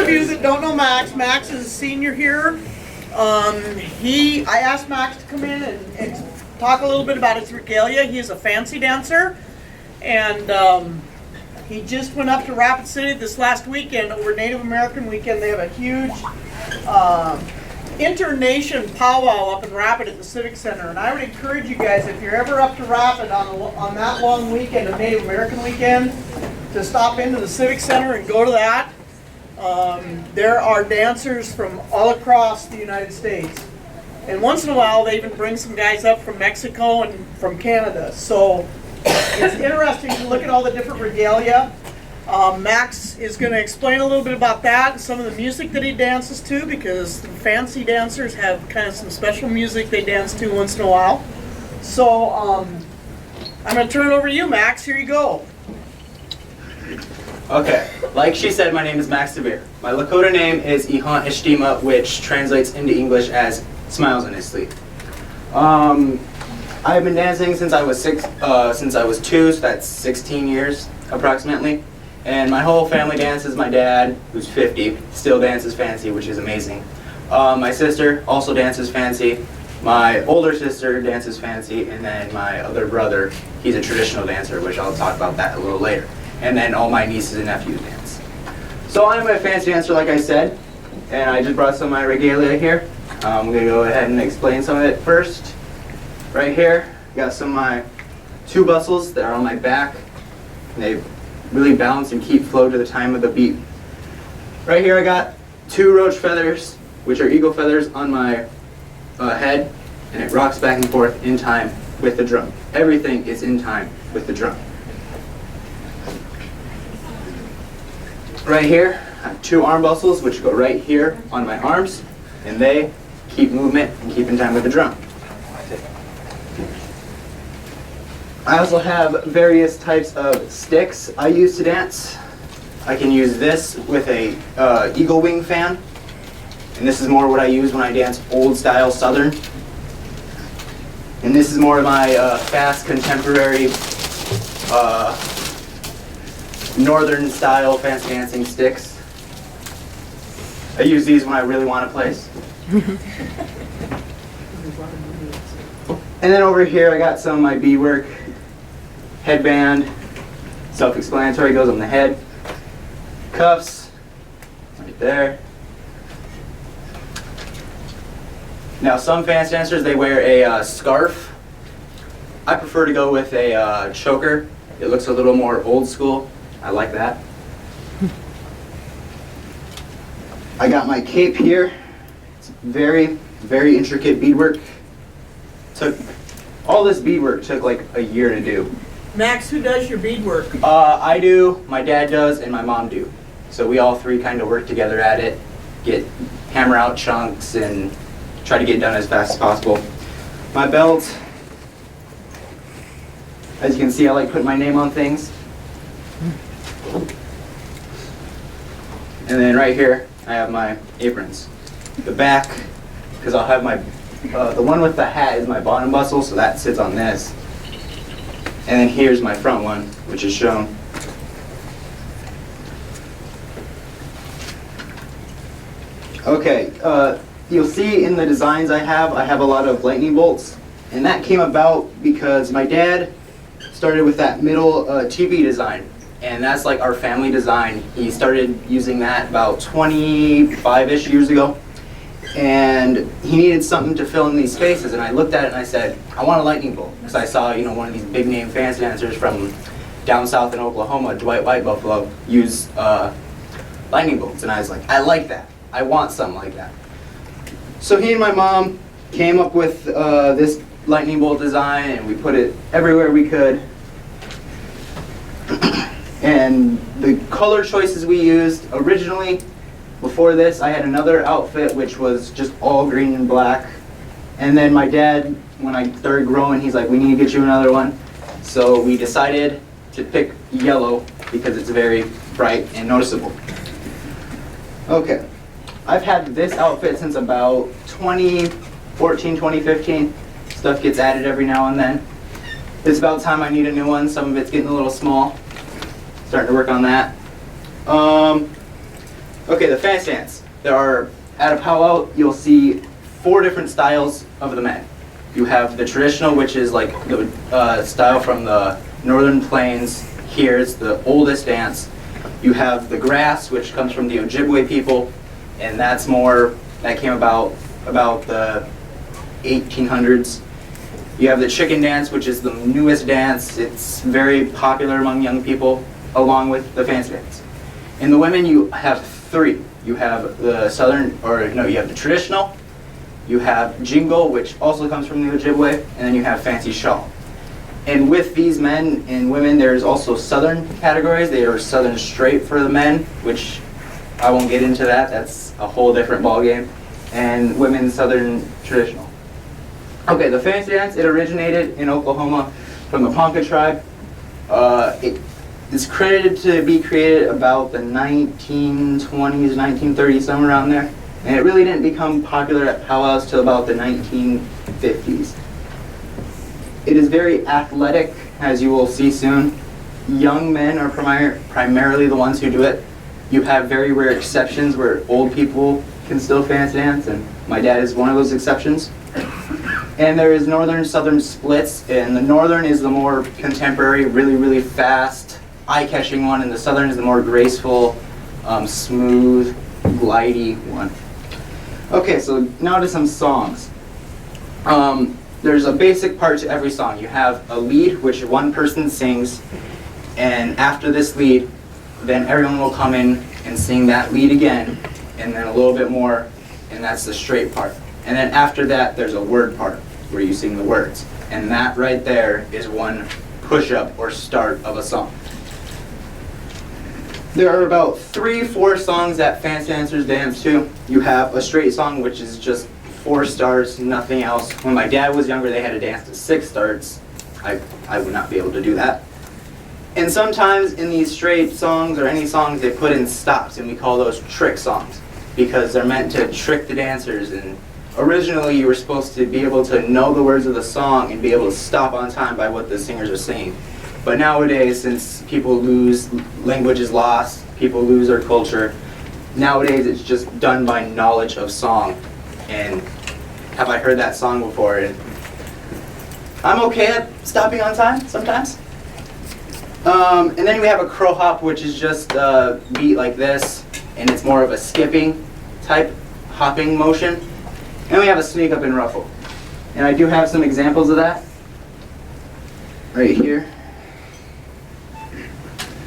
of you that don't know Max, Max is a senior here. I asked Max to come in and talk a little bit about his regalia. He's a fancy dancer, and he just went up to Rapid City this last weekend over Native American weekend. They have a huge inter-nation powwow up in Rapid at the Civic Center, and I would encourage you guys, if you're ever up to Rapid on that long weekend of Native American weekend, to stop into the Civic Center and go to that. There are dancers from all across the United States, and once in a while they even bring some guys up from Mexico and from Canada. So it's interesting to look at all the different regalia. Max is going to explain a little bit about that and some of the music that he dances to, because the fancy dancers have kind of some special music they dance to once in a while. So I'm going to turn it over to you, Max. Here you go. Okay, like she said, my name is Max Sevier. My Lakota name is Ihan Ishtima, which translates into English as smiles in his sleep. I've been dancing since I was 2, so that's 16 years approximately. And my whole family dances. My dad, who's 50, still dances fancy, which is amazing. My sister also dances fancy. My older sister dances fancy, and then my other brother, he's a traditional dancer, which I'll talk about that a little later. And then all my nieces and nephews dance. So I'm a fancy dancer, like I said, and I just brought some of my regalia here. I'm going to go ahead and explain some of it first. Right here, got some of my 2 bustles that are on my back. And they really balance and keep flow to the time of the beat. Right here I got 2 roach feathers, which are eagle feathers, on my head, and it rocks back and forth in time with the drum. Everything is in time with the drum. Right here, I have 2 arm bustles, which go right here on my arms, and they keep movement and keep in time with the drum. I also have various types of sticks I use to dance. I can use this with a eagle wing fan, and this is more what I use when I dance old style Southern. And this is more of my fast contemporary Northern style fancy dancing sticks. I use these when I really want to place. And then over here I got some of my beadwork. Headband, self-explanatory, goes on the head. Cuffs, right there. Now some fancy dancers, they wear a scarf. I prefer to go with a choker. It looks a little more old school. I like that. I got my cape here. It's very, very intricate beadwork. All this beadwork took like a year to do. Max, who does your beadwork? I do, my dad does, and my mom do. So we all 3 kind of work together at it, hammer out chunks and try to get it done as fast as possible. My belt, as you can see, I like putting my name on things. And then right here, I have my aprons. The back, because I'll have my, the one with the hat is my bottom bustle, so that sits on this. And then here's my front one, which is shown. Okay, you'll see in the designs I have a lot of lightning bolts. And that came about because my dad started with that middle TV design. And that's like our family design. He started using that about 25-ish years ago. And he needed something to fill in these spaces, and I looked at it and I said, I want a lightning bolt. Because I saw, one of these big name fancy dancers from down south in Oklahoma, Dwight White Buffalo, use lightning bolts. And I was like, I like that. I want something like that. So he and my mom came up with this lightning bolt design, and we put it everywhere we could. And the color choices we used originally, before this, I had another outfit which was just all green and black. And then my dad, when I started growing, he's like, we need to get you another one. So we decided to pick yellow because it's very bright and noticeable. Okay, I've had this outfit since about 2014, 2015. Stuff gets added every now and then. It's about time I need a new one. Some of it's getting a little small. Starting to work on that. Okay, the fancy dance. At a powwow, you'll see 4 different styles of the men. You have the traditional, which is like the style from the northern plains. Here, it's the oldest dance. You have the grass, which comes from the Ojibwe people, and that came about the 1800s. You have the chicken dance, which is the newest dance. It's very popular among young people, along with the fancy dance. In the women, you have 3. You have the you have the traditional, you have jingle, which also comes from the Ojibwe, and then you have fancy shawl. And with these men and women, there's also southern categories. They are southern straight for the men, which I won't get into that. That's a whole different ballgame. And women's southern traditional. Okay, the fancy dance, it originated in Oklahoma from the Ponca tribe. It is credited to be created about the 1920s, 1930s, somewhere around there. And it really didn't become popular at powwows till about the 1950s. It is very athletic, as you will see soon. Young men are primarily the ones who do it. You have very rare exceptions where old people can still fancy dance, and my dad is one of those exceptions. And there is northern southern splits, and the northern is the more contemporary, really, really fast, eye-catching one, and the southern is the more graceful, smooth, glidey one. Okay, so now to some songs. There's a basic part to every song. You have a lead, which one person sings, and after this lead, then everyone will come in and sing that lead again, and then a little bit more, and that's the straight part. And then after that, there's a word part, where you sing the words. And that right there is one push-up or start of a song. There are about 3-4 songs that fancy dancers dance to. You have a straight song, which is just 4 starts, nothing else. When my dad was younger, they had to dance to 6 starts. I would not be able to do that. And sometimes in these straight songs or any songs, they put in stops, and we call those trick songs because they're meant to trick the dancers. And originally, you were supposed to be able to know the words of the song and be able to stop on time by what the singers are singing. But nowadays, since people lose, language is lost, people lose their culture, nowadays it's just done by knowledge of song. And have I heard that song before? And I'm okay at stopping on time sometimes. And then we have a crow hop, which is just a beat like this, and it's more of a skipping type hopping motion. And we have a sneak up and ruffle. And I do have some examples of that right here.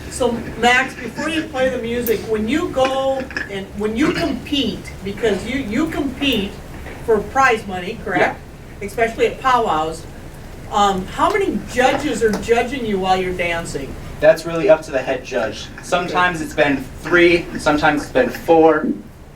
So Max, before you play the music, when you go and when you compete, because you compete for prize money, correct? Yeah. Especially at powwows. How many judges are judging you while you're dancing? That's really up to the head judge. Sometimes it's been 3, sometimes it's been 4.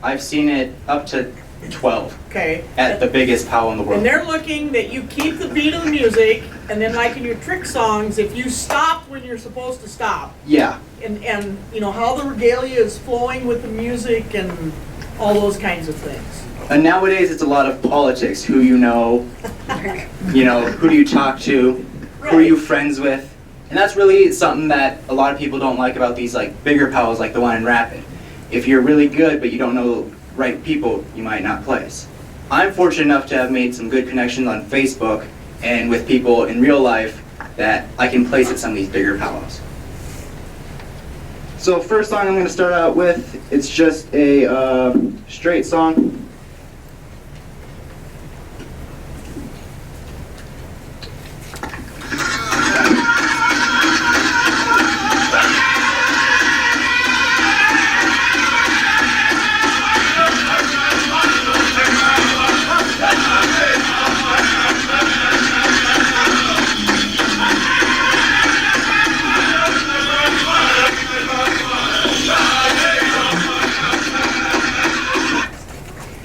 I've seen it up to 12. Okay. At the biggest powwow in the world. And they're looking that you keep the beat of the music, and then like in your trick songs, if you stop when you're supposed to stop. Yeah. And you know how the regalia is flowing with the music and all those kinds of things. And nowadays it's a lot of politics. Who you know, who do you talk to, right. Who are you friends with? And that's really something that a lot of people don't like about these like bigger powwows like the one in Rapid. If you're really good but you don't know the right people, you might not place. I'm fortunate enough to have made some good connections on Facebook and with people in real life that I can place at some of these bigger powwows. So first song I'm going to start out with, it's just a straight song.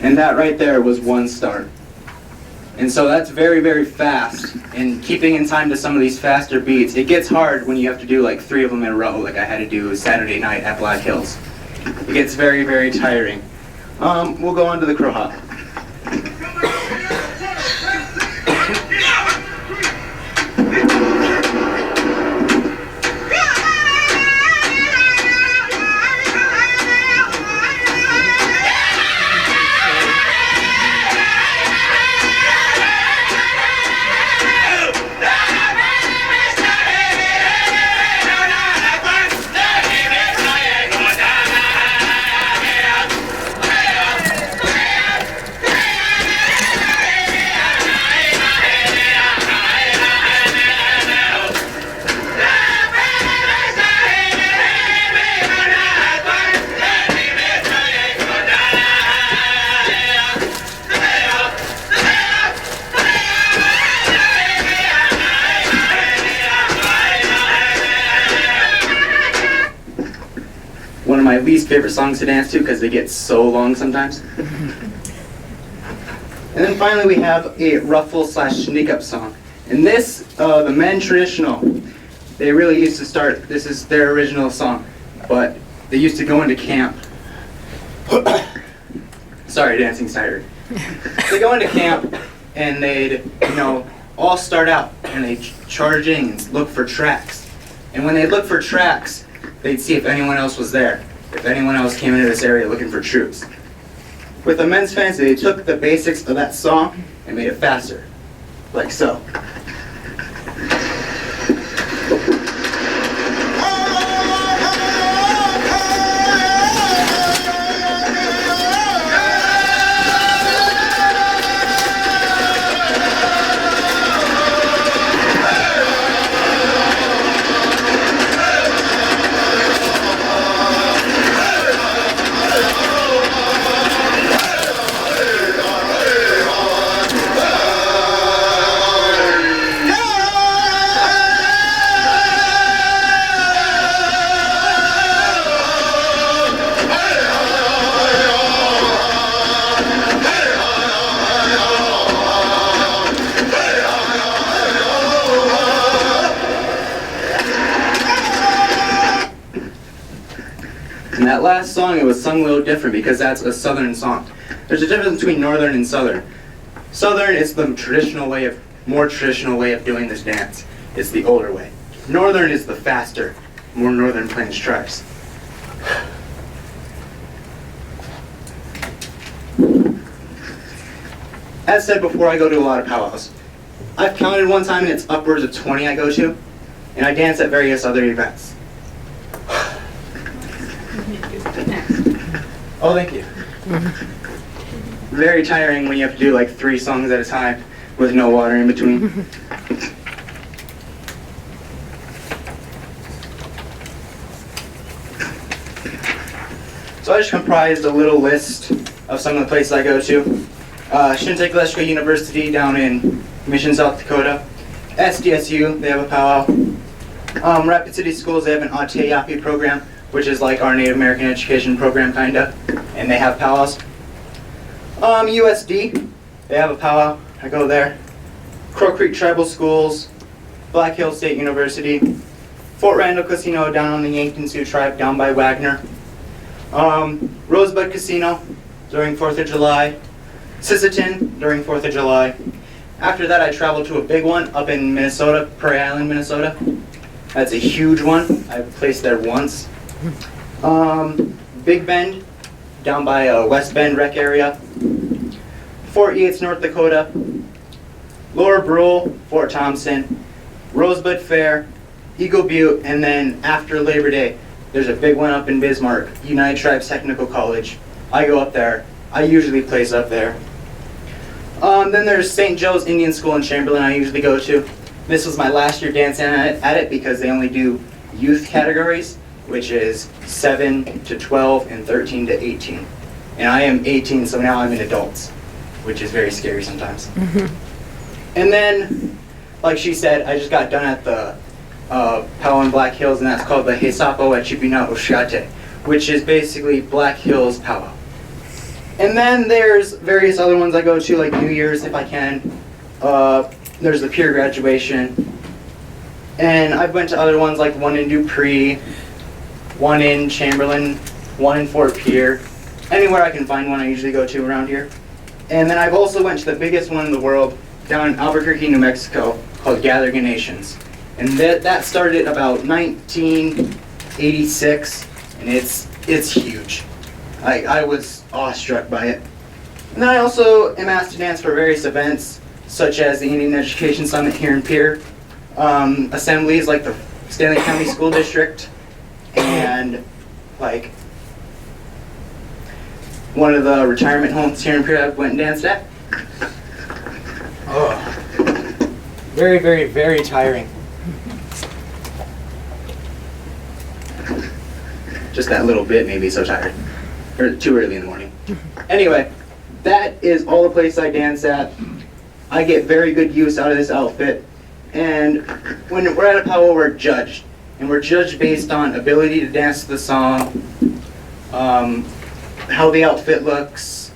And that right there was one start. And so that's very, very fast. And keeping in time to some of these faster beats, it gets hard when you have to do like 3 of them in a row, like I had to do Saturday night at Black Hills. It gets very, very tiring. We'll go on to the crow hop. favorite songs to dance to because they get so long sometimes. And then finally we have a ruffle / sneak up song. And this, the men traditional, they really used to start, this is their original song, but they used to go into camp. Sorry, dancing tired. They go into camp and they'd, all start out and they'd charge in and look for tracks. And when they'd look for tracks, they'd see if anyone else was there, if anyone else came into this area looking for troops. With the men's fancy, they took the basics of that song and made it faster, like so. And that last song, it was sung a little different because that's a southern song. There's a difference between northern and southern. Southern is the more traditional way of doing this dance. It's the older way. Northern is the faster, more northern plains tribes. As said before, I go to a lot of powwows. I've counted one time and it's upwards of 20 I go to, and I dance at various other events. Oh, thank you. Very tiring when you have to do like 3 songs at a time with no water in between. So I just comprised a little list of some of the places I go to. Shintek Electrical University down in Mission, South Dakota. SDSU, they have a powwow. Rapid City Schools, they have an Ateyapi program, which is like our Native American education program, kinda, and they have powwows. USD, they have a powwow, I go there. Crow Creek Tribal Schools, Black Hills State University, Fort Randall Casino down on the Yankton Sioux Tribe down by Wagner. Rosebud Casino during 4th of July. Sisseton during 4th of July. After that I traveled to a big one up in Minnesota, Prairie Island, Minnesota. That's a huge one. I've placed there once. Big Bend, down by West Bend Rec area. Fort Yates, North Dakota. Lower Brule, Fort Thompson. Rosebud Fair, Eagle Butte, and then after Labor Day, there's a big one up in Bismarck, United Tribes Technical College. I go up there. I usually place up there. Then there's St. Joe's Indian School in Chamberlain I usually go to. This was my last year dancing at it because they only do youth categories, which is 7 to 12 and 13 to 18. And I am 18, so now I'm in adults, which is very scary sometimes. And then, like she said, I just got done at the powwow in Black Hills, and that's called the Hesapo Echibina Oshate, which is basically Black Hills powwow. And then there's various other ones I go to, like New Year's if I can. There's the Pierre graduation. And I've went to other ones like one in Dupree, one in Chamberlain, one in Fort Pierre. Anywhere I can find one I usually go to around here. And then I've also went to the biggest one in the world down in Albuquerque, New Mexico, called Gathering of Nations. And that started about 1986, and it's huge. I was awestruck by it. And then I also am asked to dance for various events, such as the Indian Education Summit here in Pierre, assemblies like the Stanley County School District, and like one of the retirement homes here in Pierre I went and danced at. Oh, very, very, very tiring. Just that little bit made me so tired. Or too early in the morning. Anyway, that is all the places I dance at. I get very good use out of this outfit. And when we're at a powwow, we're judged. And we're judged based on ability to dance to the song, how the outfit looks,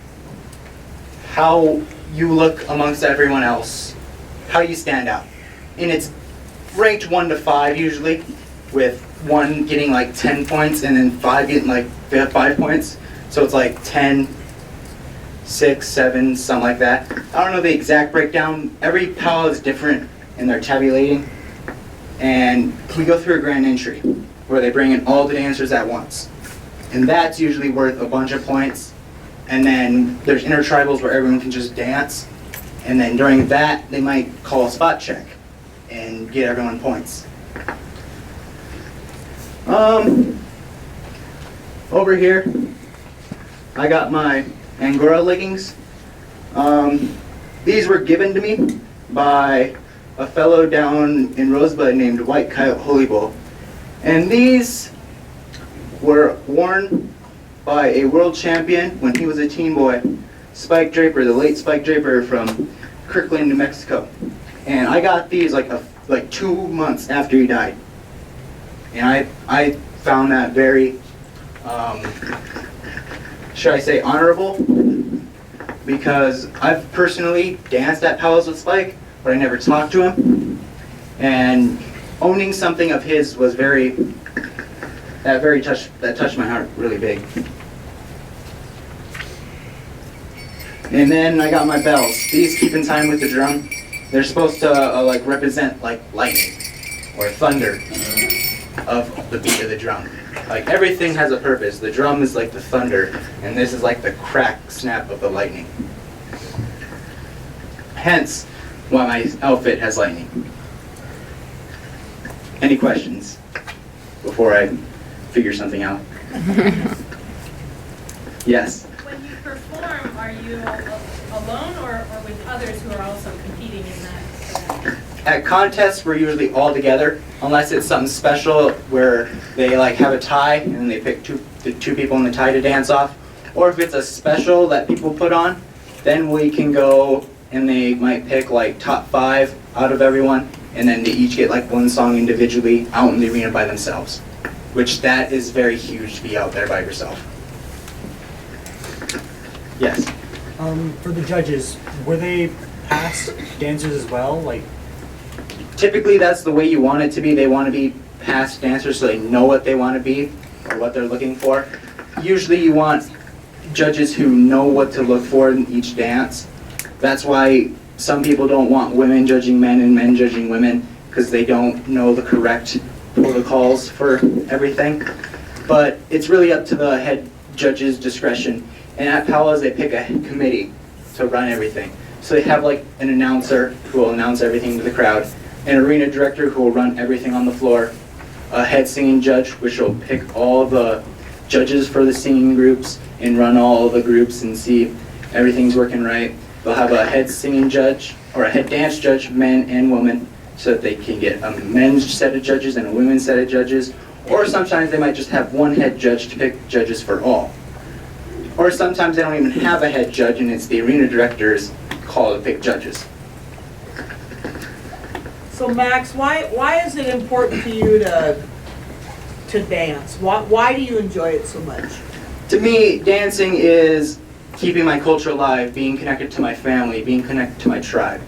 how you look amongst everyone else, how you stand out. And it's ranked 1 to 5 usually, with 1 getting like 10 points and then 5 getting like 5 points. So it's like 10, 6, 7, something like that. I don't know the exact breakdown. Every powwow is different in their tabulating. And we go through a grand entry where they bring in all the dancers at once. And that's usually worth a bunch of points. And then there's intertribals where everyone can just dance. And then during that, they might call a spot check and get everyone points. Over here, I got my Angora leggings. These were given to me by a fellow down in Rosebud named White Coyote Holy Bull. And these were worn by a world champion when he was a teen boy, Spike Draper, the late Spike Draper from Kirkland, New Mexico. And I got these like 2 months after he died. And I found that very, should I say, honorable, because I've personally danced at powwows with Spike, but I never talked to him. And owning something of his was that touched my heart really big. And then I got my bells. These keep in time with the drum. They're supposed to like represent like lightning or thunder of the beat of the drum. Like everything has a purpose. The drum is like the thunder, and this is like the crack snap of the lightning. Hence, why my outfit has lightning. Any questions before I figure something out? Yes? When you perform, are you alone or with others who are also competing in that? At contests, we're usually all together, unless it's something special where they like have a tie and they pick the two people in the tie to dance off. Or if it's a special that people put on, then we can go and they might pick like top 5 out of everyone, and then they each get like 1 song individually out in the arena by themselves, which that is very huge to be out there by yourself. Yes? For the judges, were they past dancers as well? Like, typically that's the way you want it to be. They want to be past dancers so they know what they want to be or what they're looking for. Usually you want judges who know what to look for in each dance. That's why some people don't want women judging men and men judging women, because they don't know the correct protocols for everything. But it's really up to the head judge's discretion. And at powwows they pick a committee to run everything. So they have like an announcer who will announce everything to the crowd, an arena director who will run everything on the floor, a head singing judge which will pick all the judges for the singing groups and run all the groups and see everything's working right. They'll have a head singing judge or a head dance judge, men and women, so that they can get a men's set of judges and a women's set of judges. Or sometimes they might just have one head judge to pick judges for all. Or sometimes they don't even have a head judge and it's the arena director's call to pick judges. So Max, why is it important to you to dance? Why do you enjoy it so much? To me, dancing is keeping my culture alive, being connected to my family, being connected to my tribe.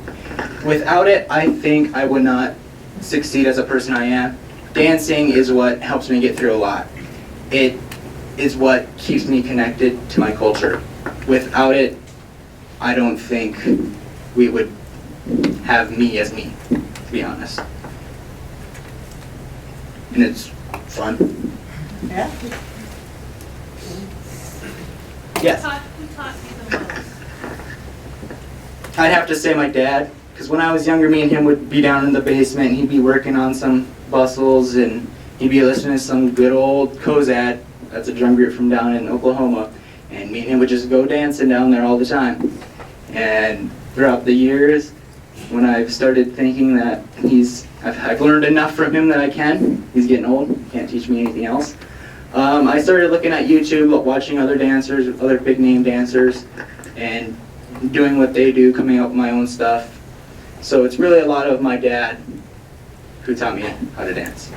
Without it, I think I would not succeed as a person I am. Dancing is what helps me get through a lot. It is what keeps me connected to my culture. Without it, I don't think we would have me as me, to be honest. And it's fun. Yeah. Yes? Who taught you the most? I'd have to say my dad, because when I was younger, me and him would be down in the basement, and he'd be working on some bustles, and he'd be listening to some good old Kozad, that's a drum group from down in Oklahoma, and me and him would just go dancing down there all the time. And throughout the years, when I've started thinking that I've learned enough from him that I can, he's getting old, can't teach me anything else. I started looking at YouTube, watching other dancers, other big name dancers, and doing what they do, coming up with my own stuff. So it's really a lot of my dad who taught me how to dance.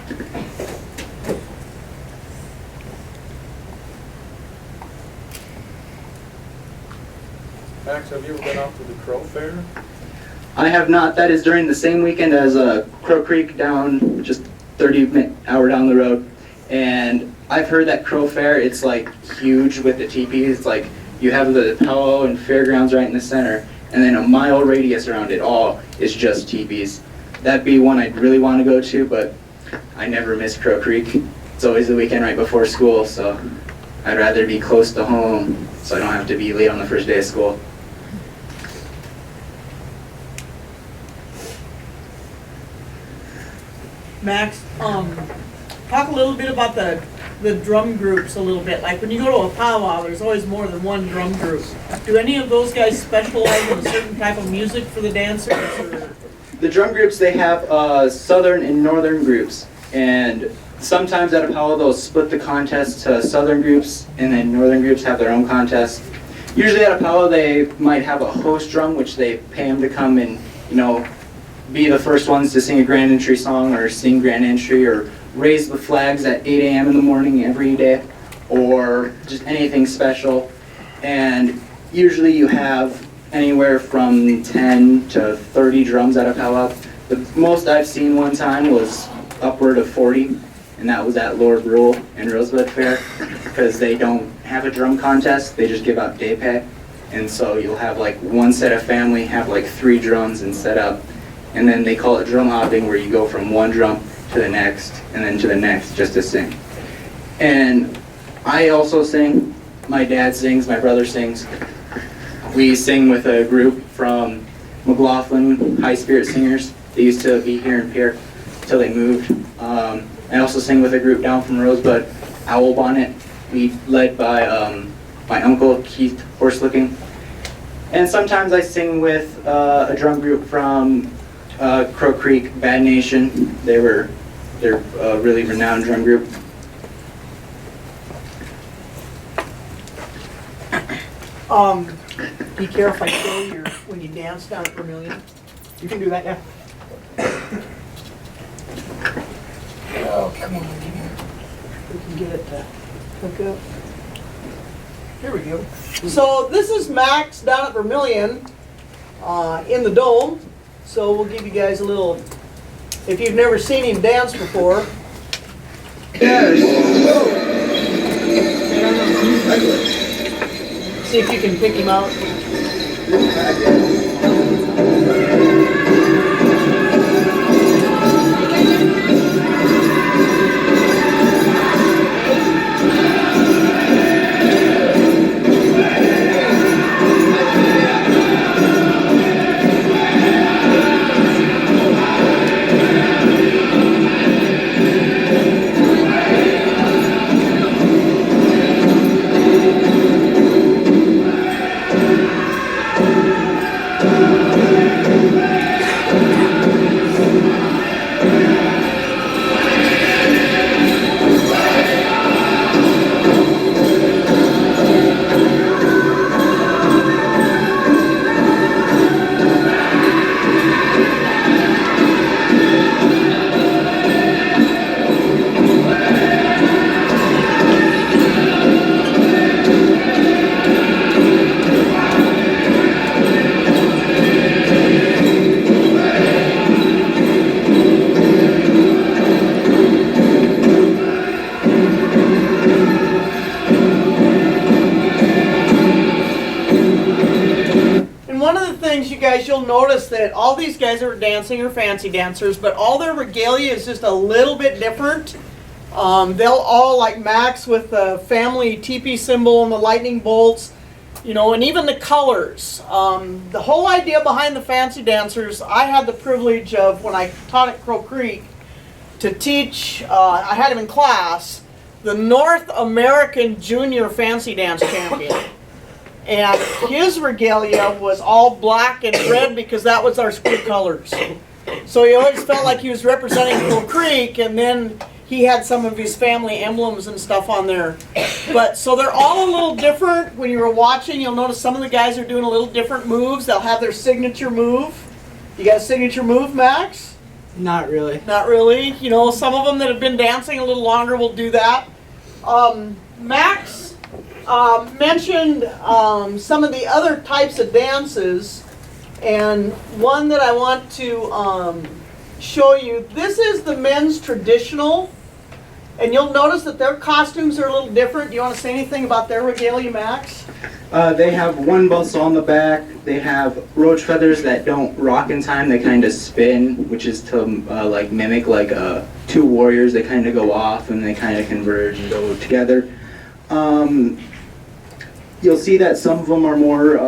Max, have you ever been out to the Crow Fair? I have not. That is during the same weekend as Crow Creek down just 30-minute hour down the road. And I've heard that Crow Fair, it's like huge with the teepees. It's like you have the powwow and fairgrounds right in the center, and then a mile radius around it all is just teepees. That'd be one I'd really want to go to, but I never miss Crow Creek. It's always the weekend right before school, so I'd rather be close to home so I don't have to be late on the first day of school. Max, talk a little bit about the drum groups a little bit. Like when you go to a powwow, there's always more than one drum group. Do any of those guys specialize in a certain type of music for the dancers? Or? The drum groups, they have southern and northern groups, and sometimes at a powwow they'll split the contest to southern groups, and then northern groups have their own contest. Usually at a powwow they might have a host drum, which they pay them to come and, you know, be the first ones to sing a grand entry song or sing grand entry or raise the flags at 8 a.m. in the morning every day, or just anything special. And usually you have anywhere from 10 to 30 drums at a powwow. The most I've seen one time was upward of 40, and that was at Lord Rule and Rosebud Fair, because they don't have a drum contest, they just give out day pay. And so you'll have like one set of family have like 3 drums and set up, and then they call it drum hopping, where you go from one drum to the next and then to the next just to sing. And I also sing, my dad sings, my brother sings. We sing with a group from McLaughlin, High Spirit Singers. They used to be here in Pierre until they moved. I also sing with a group down from Rosebud, Owl Bonnet, led by my uncle, Keith Horselooking. And sometimes I sing with a drum group from Crow Creek, Bad Nation. They're a really renowned drum group. Be careful I kill you when you dance down at Vermilion. You can do that, yeah. Oh, come on, give me. We can get it to hook up. Here we go. So this is Max down at Vermilion in the Dome. So we'll give you guys a little, if you've never seen him dance before. See if you can pick him out. You'll notice that all these guys are dancing or fancy dancers, but all their regalia is just a little bit different. They'll all, like Max with the family teepee symbol and the lightning bolts, you know, and even the colors. The whole idea behind the fancy dancers, I had the privilege of, when I taught at Crow Creek, to teach, I had him in class, the North American Junior Fancy Dance Champion. And his regalia was all black and red because that was our school colors. So he always felt like he was representing Crow Creek, and then he had some of his family emblems and stuff on there. But so they're all a little different. When you were watching, you'll notice some of the guys are doing a little different moves. They'll have their signature move. You got a signature move, Max? Not really. Not really. You know, some of them that have been dancing a little longer will do that. Max, mentioned some of the other types of dances, and one that I want to show you. This is the men's traditional, and you'll notice that their costumes are a little different. Do you want to say anything about their regalia, Max? They have one bustle on the back. They have roach feathers that don't rock in time. They kind of spin, which is to like mimic like two warriors. They kind of go off and they kind of converge and go together. You'll see that some of them are more,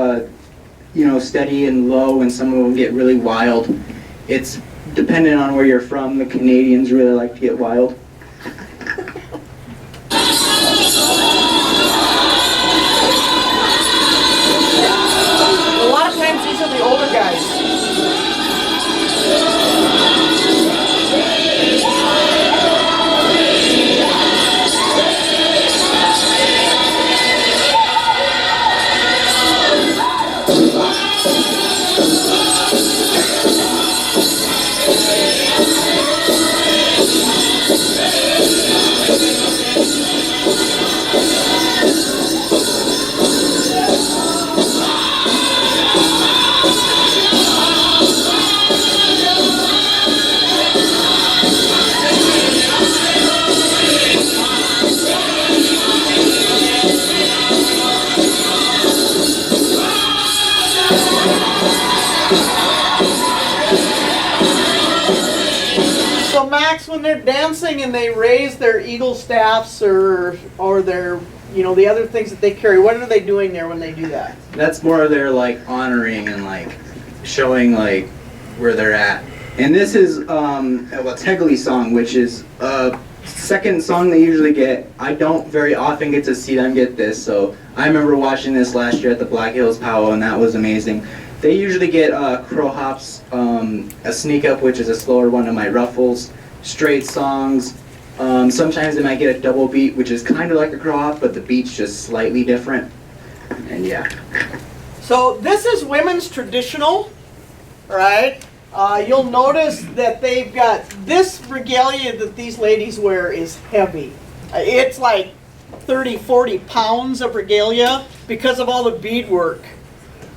steady and low, and some of them get really wild. It's dependent on where you're from. The Canadians really like to get wild. A lot of times these are the older guys. So Max, when they're dancing and they raise their eagle staffs or their, the other things that they carry, what are they doing there when they do that? That's more of their like honoring and like showing like where they're at. And this is a Tegli song, which is a second song they usually get. I don't very often get to see them get this, so I remember watching this last year at the Black Hills Powwow, and that was amazing. They usually get crow hops, a sneak up, which is a slower one of my ruffles, straight songs. Sometimes they might get a double beat, which is kind of like a crow hop, but the beat's just slightly different. And yeah. So this is women's traditional, right? You'll notice that they've got this regalia that these ladies wear is heavy. It's like 30, 40 pounds of regalia because of all the beadwork.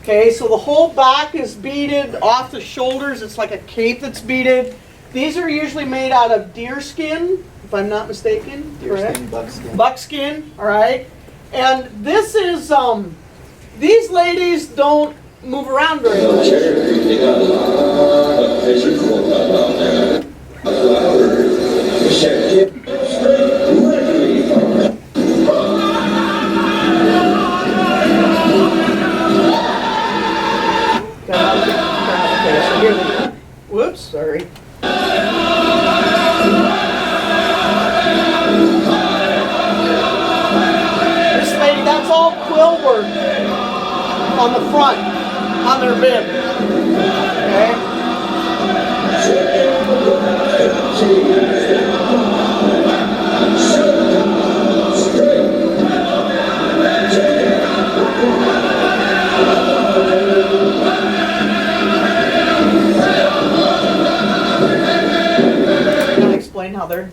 Okay, so the whole back is beaded off the shoulders. It's like a cape that's beaded. These are usually made out of deer skin, if I'm not mistaken. Deerskin, buckskin. Buckskin, all right. And this is, these ladies don't move around very much. Okay, so here we go. Whoops, sorry. This lady, that's all quill work on the front, on their bib. Okay?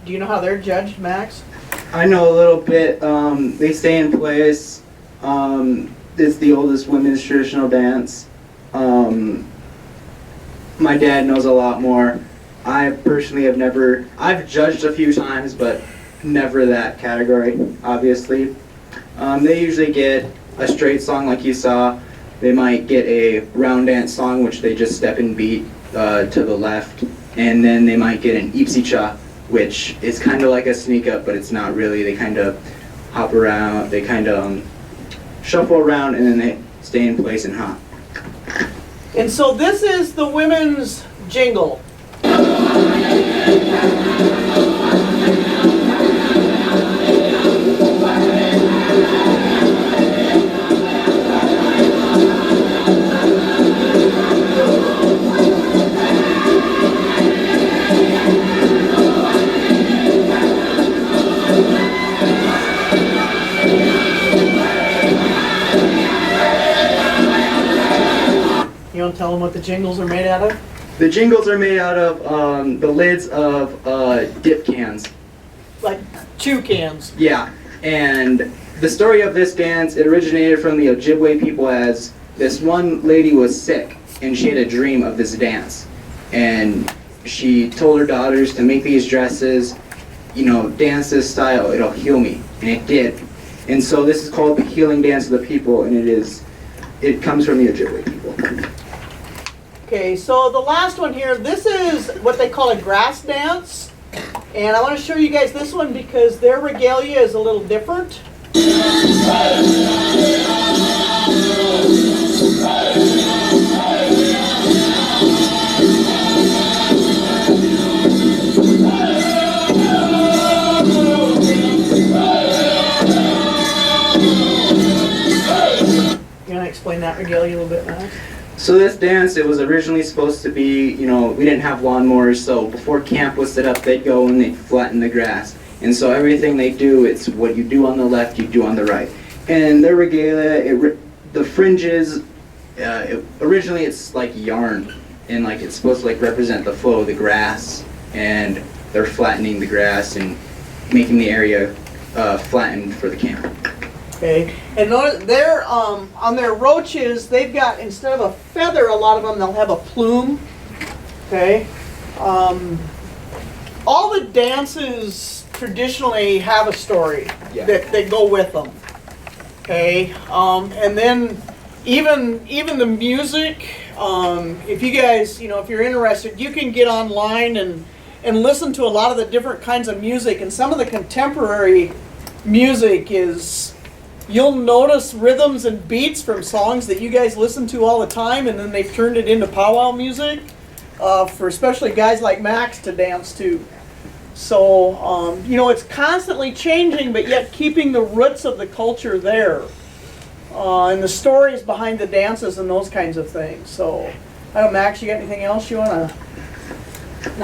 Do you know how they're judged, Max? I know a little bit. They stay in place. It's the oldest women's traditional dance. My dad knows a lot more. I personally have never, I've judged a few times, but never that category, obviously. They usually get a straight song like you saw. They might get a round dance song, which they just step and beat to the left. And then they might get an ipsi-cha, which is kind of like a sneak up, but it's not really. They kind of hop around, they kind of shuffle around, and then they stay in place and hop. And so this is the women's jingle. You want to tell them what the jingles are made out of? The jingles are made out of the lids of dip cans. Like 2 cans. Yeah, and the story of this dance, it originated from the Ojibwe people, as this one lady was sick and she had a dream of this dance. And she told her daughters to make these dresses, you know, dance this style, it'll heal me. And it did. And so this is called the healing dance of the people, and it comes from the Ojibwe people. Okay, so the last one here, this is what they call a grass dance. And I want to show you guys this one because their regalia is a little different. You want to explain that regalia a little bit, Max? So this dance, it was originally supposed to be, you know, we didn't have lawnmowers, so before camp was set up, they'd go and they'd flatten the grass. And so everything they do, it's what you do on the left, you do on the right. And their regalia, the fringes, originally it's like yarn, and like it's supposed to like represent the flow of the grass, and they're flattening the grass and making the area flattened for the camp. Okay, and they're on their roaches, they've got, instead of a feather, a lot of them, they'll have a plume. Okay, all the dances traditionally have a story that go with them. Okay, and then even the music. If you guys, you know, if you're interested, you can get online and listen to a lot of the different kinds of music. And some of the contemporary music is, you'll notice rhythms and beats from songs that you guys listen to all the time, and then they've turned it into powwow music for especially guys like Max to dance to. So, you know, it's constantly changing, but yet keeping the roots of the culture there. And the stories behind the dances and those kinds of things. So, I don't know, Max, you got anything else you want to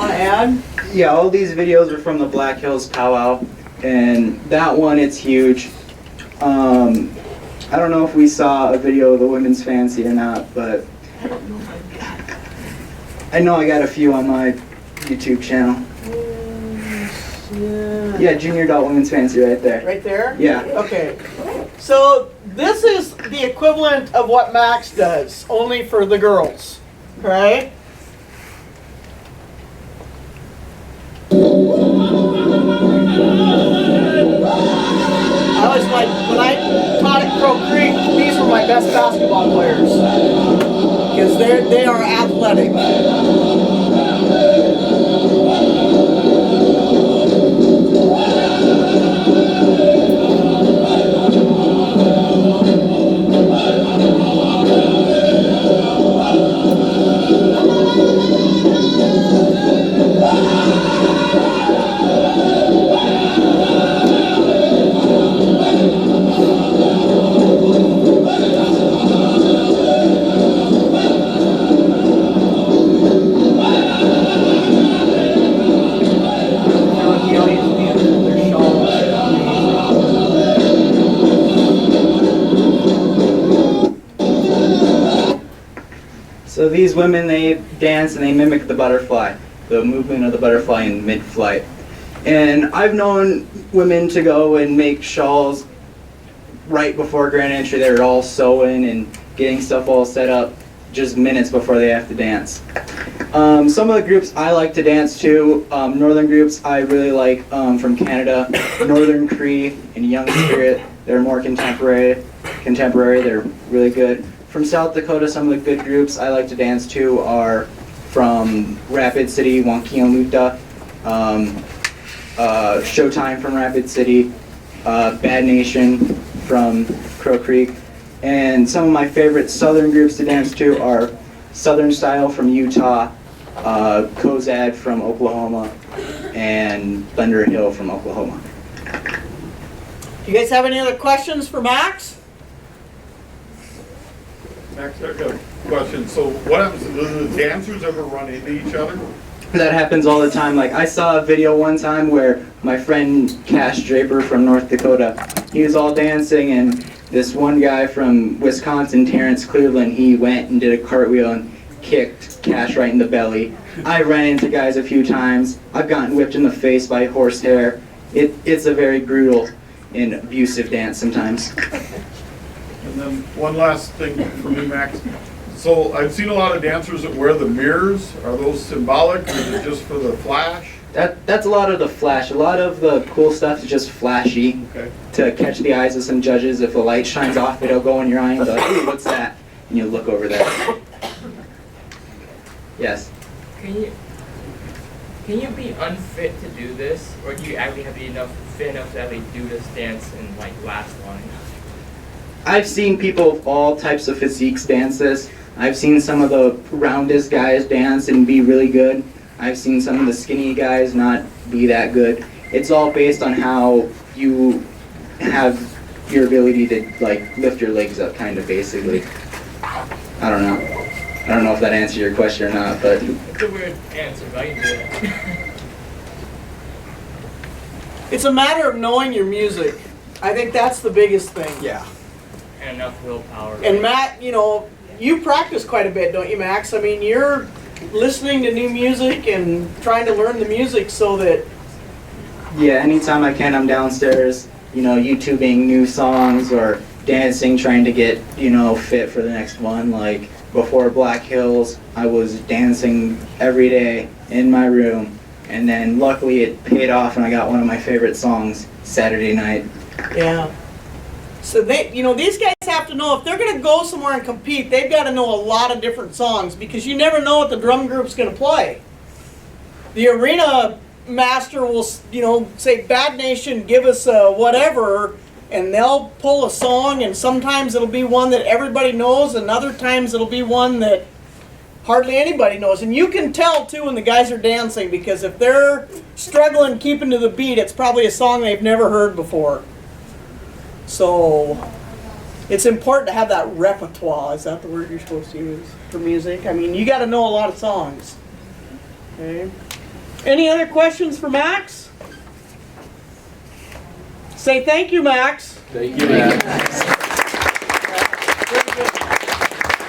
add? Yeah, all these videos are from the Black Hills Powwow, and that one, it's huge. I don't know if we saw a video of the women's fancy or not, but I know I got a few on my YouTube channel. Yeah, Junior Adult Women's Fancy right there. Right there? Yeah. Okay. So this is the equivalent of what Max does, only for the girls. Right? I was like, when I taught at Crow Creek, these were my best basketball players. Because they are athletic. So these women, they dance and they mimic the butterfly, the movement of the butterfly in mid-flight. And I've known women to go and make shawls right before grand entry. They're all sewing and getting stuff all set up just minutes before they have to dance. Some of the groups I like to dance to, northern groups I really like from Canada, Northern Cree and Young Spirit. They're more contemporary, they're really good. From South Dakota, some of the good groups I like to dance to are from Rapid City, Wankialuta, Showtime from Rapid City, Bad Nation from Crow Creek, and some of my favorite southern groups to dance to are Southern Style from Utah, Kozad from Oklahoma, and Thunder Hill from Oklahoma. Do you guys have any other questions for Max? Max, I got a question. So what happens, do the dancers ever run into each other? That happens all the time. Like, I saw a video one time where my friend Cash Draper from North Dakota, he was all dancing, and this one guy from Wisconsin, Terrence Cleveland, he went and did a cartwheel and kicked Cash right in the belly. I ran into guys a few times. I've gotten whipped in the face by horsehair. It's a very brutal in abusive dance sometimes. And then one last thing for me, Max. So I've seen a lot of dancers that wear the mirrors. Are those symbolic, or is it just for the flash? That's a lot of the flash. A lot of the cool stuff is just flashy Okay. to catch the eyes of some judges. If the light shines off, it'll go in your eye and be like, ooh, what's that? And you look over there. Yes. Can you be unfit to do this, or do you actually have to be fit enough to actually do this dance and like last long enough? I've seen people of all types of physiques dance this. I've seen some of the roundest guys dance and be really good. I've seen some of the skinny guys not be that good. It's all based on how you have your ability to like lift your legs up, kind of basically. I don't know. I don't know if that answered your question or not, but It's a weird answer, but I can do it. It's a matter of knowing your music. I think that's the biggest thing. yeah. And enough willpower. And Matt, you know, you practice quite a bit, don't you, Max? I mean, you're listening to new music and trying to learn the music so that, Yeah, anytime I can, I'm downstairs, you know, YouTubing new songs or dancing, trying to get, you know, fit for the next one. Like, before Black Hills, I was dancing every day in my room. And then luckily it paid off and I got one of my favorite songs, Saturday Night. yeah. So they, you know, these guys have to know if they're going to go somewhere and compete, they've got to know a lot of different songs because you never know what the drum group's going to play. The arena master will, you know, say, Bad Nation, give us whatever, and they'll pull a song, and sometimes it'll be one that everybody knows, and other times it'll be one that hardly anybody knows. And you can tell, too, when the guys are dancing, because if they're struggling keeping to the beat, it's probably a song they've never heard before. So it's important to have that repertoire. Is that the word you're supposed to use for music? I mean, you got to know a lot of songs. Okay. Any other questions for Max? Say thank you, Max. Thank you, Matt. Very good.